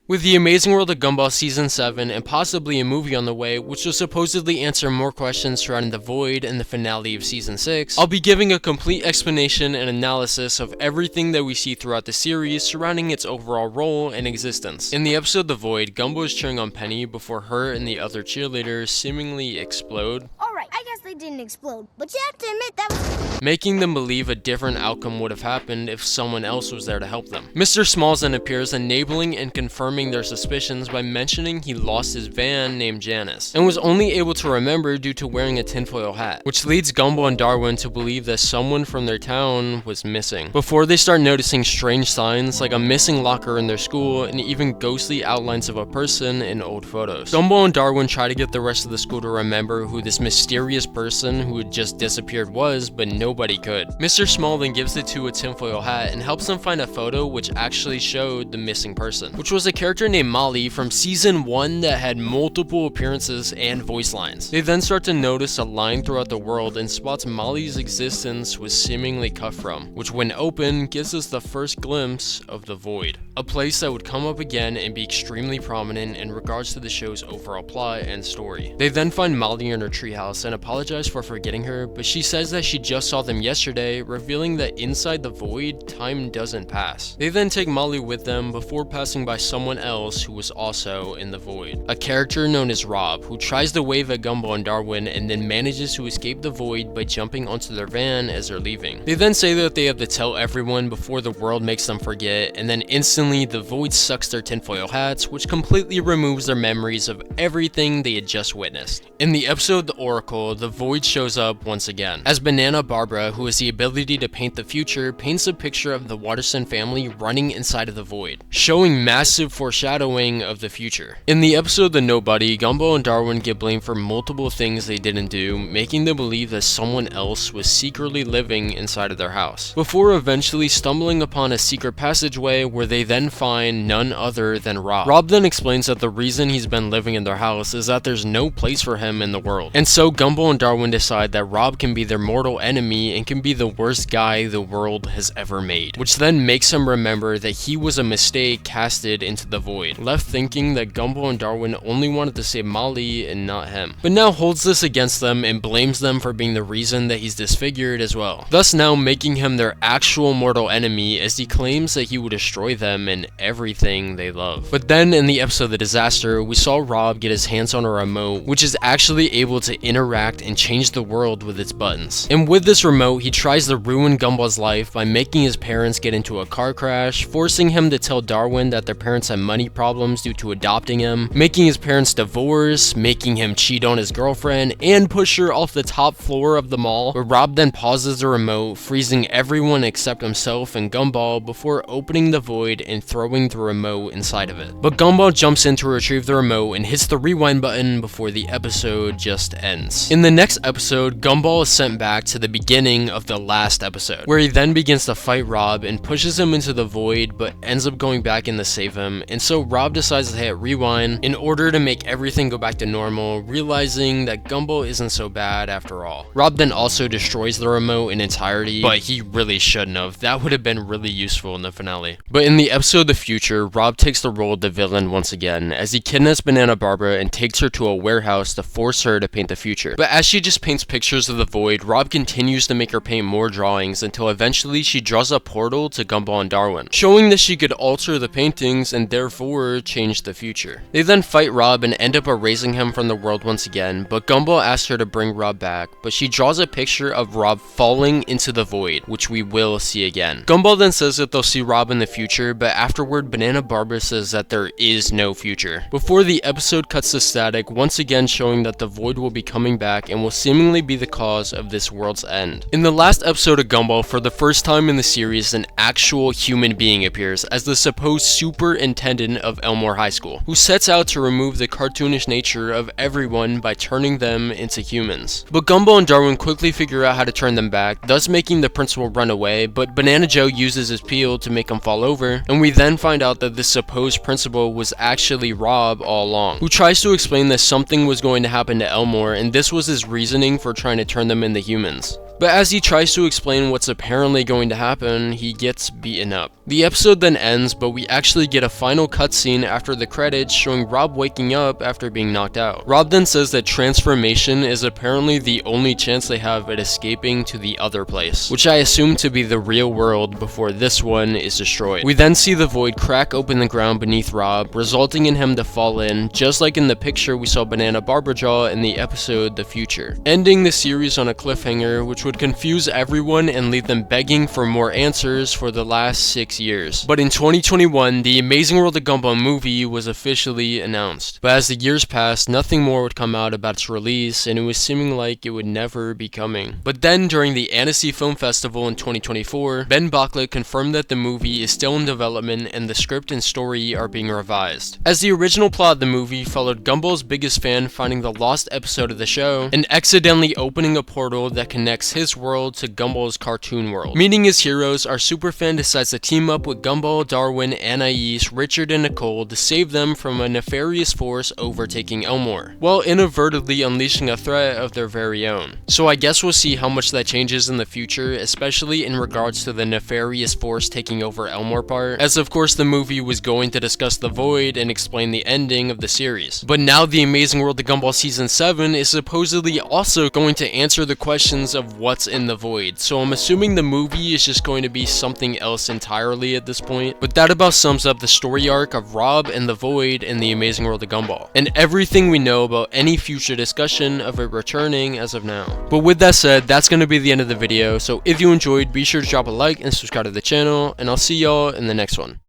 With the Amazing World of Gumball Season 7 and possibly a movie on the way, which will supposedly answer more questions surrounding the Void and the finale of Season 6, I'll be giving a complete explanation and analysis of everything that we see throughout the series surrounding its overall role and existence. In the episode The Void, Gumball is cheering on Penny before her and the other cheerleaders seemingly explode. Alright, I guess they didn't explode, but you have to admit that was making them believe a different outcome would have happened if someone else was there to help them. Mr. Smalls then appears, enabling and confirming their suspicions by mentioning he lost his van named Janice, and was only able to remember due to wearing a tinfoil hat, which leads Gumball and Darwin to believe that someone from their town was missing, before they start noticing strange signs like a missing locker in their school and even ghostly outlines of a person in old photos. Gumball and Darwin try to get the rest of the school to remember who this mysterious person who had just disappeared was, but nobody could. Mr. Small then gives the two a tinfoil hat and helps them find a photo which actually showed the missing person, which was a character named Molly from Season 1 that had multiple appearances and voice lines. They then start to notice a line throughout the world and spots Molly's existence was seemingly cut from, which when open gives us the first glimpse of the Void, a place that would come up again and be extremely prominent in regards to the show's overall plot and story. They then find Molly in her treehouse and apologize for forgetting her, but she says that she just saw them yesterday, revealing that inside the Void, time doesn't pass. They then take Molly with them before passing by someone else who was also in the Void, a character known as Rob, who tries to wave at Gumball and Darwin and then manages to escape the Void by jumping onto their van as they're leaving. They then say that they have to tell everyone before the world makes them forget, and then instantly the Void sucks their tinfoil hats, which completely removes their memories of everything they had just witnessed. In the episode The Oracle, the Void shows up once again, as Banana Barbara, who has the ability to paint the future, paints a picture of the Watterson family running inside of the Void, showing massive foreshadowing of the future. In the episode The Nobody, Gumball and Darwin get blamed for multiple things they didn't do, making them believe that someone else was secretly living inside of their house, before eventually stumbling upon a secret passageway where they then find none other than Rob. Rob then explains that the reason he's been living in their house is that there's no place for him in the world, and so Gumball and Darwin decide that Rob can be their mortal enemy and can be the worst guy the world has ever made, which then makes him remember that he was a mistake casted into the Void, left thinking that Gumball and Darwin only wanted to save Molly and not him, but now holds this against them and blames them for being the reason that he's disfigured as well, thus now making him their actual mortal enemy, as he claims that he will destroy them and everything they love. But then in the episode The Disaster, we saw Rob get his hands on a remote, which is actually able to interact and change the world with its buttons. And with this remote, he tries to ruin Gumball's life by making his parents get into a car crash, forcing him to tell Darwin that their parents had money problems due to adopting him, making his parents divorce, making him cheat on his girlfriend, and push her off the top floor of the mall, where Rob then pauses the remote, freezing everyone except himself and Gumball before opening the Void and throwing the remote inside of it. But Gumball jumps in to retrieve the remote and hits the rewind button before the episode just ends. In the next episode, Gumball is sent back to the beginning of the last episode, where he then begins to fight Rob and pushes him into the Void, but ends up going back in to save him, and so Rob decides to hit rewind in order to make everything go back to normal, realizing that Gumball isn't so bad after all. Rob then also destroys the remote in entirety, but he really shouldn't have. That would have been really useful in the finale. But in the episode The Future, Rob takes the role of the villain once again, as he kidnaps Banana Barbara and takes her to a warehouse to force her to paint the future. But as she just paints pictures of the Void, Rob continues to make her paint more drawings until eventually she draws a portal to Gumball and Darwin, showing that she could alter the paintings and therefore change the future. They then fight Rob and end up erasing him from the world once again, but Gumball asks her to bring Rob back, but she draws a picture of Rob falling into the Void, which we will see again. Gumball then says that they'll see Rob in the future, but afterward Banana Barbara says that there is no future, before the episode cuts to static, once again showing that the Void will be coming back and will seemingly be the cause of this world's end. In the last episode of Gumball, for the first time in the series, an actual human being appears as the supposed superintendent of Elmore High School, who sets out to remove the cartoonish nature of everyone by turning them into humans. But Gumball and Darwin quickly figure out how to turn them back, thus making the principal run away, but Banana Joe uses his peel to make him fall over, and we then find out that this supposed principal was actually Rob all along, who tries to explain that something was going to happen to Elmore, and this was his reasoning for trying to turn them into humans. But as he tries to explain what's apparently going to happen, he gets beaten up. The episode then ends, but we actually get a final cutscene after the credits showing Rob waking up after being knocked out. Rob then says that transformation is apparently the only chance they have at escaping to the other place, which I assume to be the real world before this one is destroyed. We then see the void crack open the ground beneath Rob, resulting in him to fall in, just like in the picture we saw Banana Barberjaw in the episode The Future, ending the series on a cliffhanger which would confuse everyone and leave them begging for more answers for the last 6 years. But in 2021, the Amazing World of Gumball movie was officially announced. But as the years passed, nothing more would come out about its release, and it was seeming like it would never be coming. But then during the Annecy Film Festival in 2024, Ben Bachlet confirmed that the movie is still in development and the script and story are being revised. As the original plot of the movie followed Gumball's biggest fan finding the lost episode of the show and accidentally opening a portal that connects his world to Gumball's cartoon world. Meeting his heroes, our superfan decides to team up with Gumball, Darwin, Anais, Richard, and Nicole to save them from a nefarious force overtaking Elmore, while inadvertently unleashing a threat of their very own. So I guess we'll see how much that changes in the future, especially in regards to the nefarious force taking over Elmore part, as of course the movie was going to discuss the void and explain the ending of the series. But now the Amazing World of Gumball Season 7 is supposedly also going to answer the questions of what's in the void, so I'm assuming the movie is just going to be something else entirely at this point. But that about sums up the story arc of Rob and the void in the Amazing World of Gumball, and everything we know about any future discussion of it returning as of now. But with that said, that's going to be the end of the video, so if you enjoyed, be sure to drop a like and subscribe to the channel, and I'll see y'all in the next one.